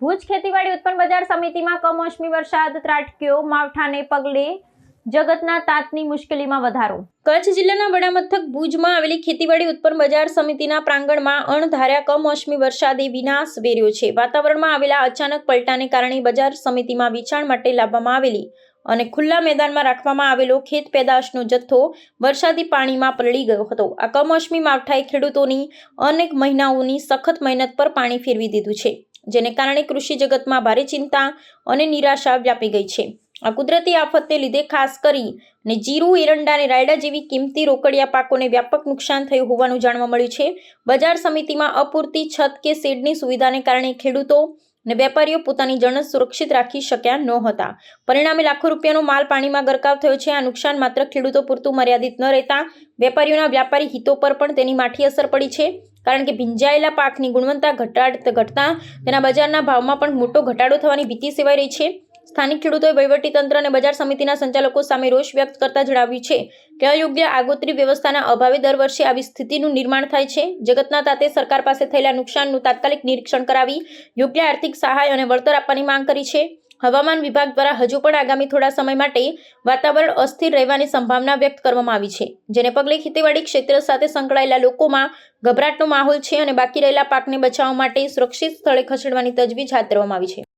ભુજ ખેતીવાડી ઉત્પન્ન બજાર સમિતિમાં કમોસમી વરસાદ ત્રાટક્યો, માવઠાને પગલે જગતના તાતની મુશ્કેલીમાં વધારો। કચ્છ જિલ્લાના વડામથક ભુજમાં આવેલી ખેતીવાડી ઉત્પન્ન બજાર સમિતિના પ્રાંગણમાં અણધાર્યા કમોસમી વરસાદે વિનાશ વેર્યો છે। વાતાવરણમાં આવેલા અચાનક પલટાને કારણે બજાર સમિતિમાં વેચાણ માટે લાવવામાં આવેલી અને ખુલ્લા મેદાનમાં રાખવામાં આવેલો ખેત પેદાશનો જથ્થો વરસાદી પાણીમાં પલળી ગયો હતો। આ કમોસમી માવઠાએ ખેડૂતોની અનેક મહિનાઓની સખત મહેનત પર પાણી ફેરવી દીધું છે, જેને કારણે કૃષિ જગતમાં ભારે ચિંતા અને નિરાશા વ્યાપી ગઈ છે। આ કુદરતી આફતને લીધે ખાસ કરીને જીરું, એરંડા અને રાયડા જેવી કિંમતી રોકડિયા પાકોને વ્યાપક નુકસાન થયું હોવાનું જાણવા મળ્યું છે। બજાર સમિતિમાં અપૂરતી છત કે શેડની સુવિધાને કારણે ખેડૂતો અને વેપારીઓ પોતાની જણસ સુરક્ષિત રાખી શક્યા નહોતા। પરિણામે લાખો રૂપિયાનો માલ પાણીમાં ગરકાવ થયો છે। આ નુકસાન માત્ર ખેડૂતો પૂરતું મર્યાદિત ન રહેતા વેપારીઓના વ્યાપારી હિતો પર પણ તેની માઠી અસર પડી છે, કારણ કે ભીંજાયેલા પાકની ગુણવત્તા ઘટતા તેના બજારના ભાવમાં પણ મોટો ઘટાડો થવાની ભીતિ સેવાઈ રહી છે। સ્થાનિક ખેડૂતોએ વહીવટીતંત્ર અને બજાર સમિતિના સંચાલકો સામે રોષ વ્યક્ત કરતા જણાવ્યું છે કે અયોગ્ય આગોતરી વ્યવસ્થાના અભાવે દર વર્ષે આવી સ્થિતિનું નિર્માણ થાય છે। જગતના તાતે સરકાર પાસે થયેલા નુકસાનનું તાત્કાલિક નિરીક્ષણ કરાવી યોગ્ય આર્થિક સહાય અને વળતર આપવાની માંગ કરી છે। હવામાન વિભાગ દ્વારા હજુ પણ આગામી થોડા સમય માટે વાતાવરણ અસ્થિર રહેવાની સંભાવના વ્યક્ત કરવામાં આવી છે, જેને પગલે ખેતીવાડી ક્ષેત્ર સાથે સંકળાયેલા લોકોમાં ગભરાટનો માહોલ છે અને બાકી રહેલા પાકને બચાવવા માટે સુરક્ષિત સ્થળે ખસેડવાની તજવીજ હાથ ધરવામાં આવી છે।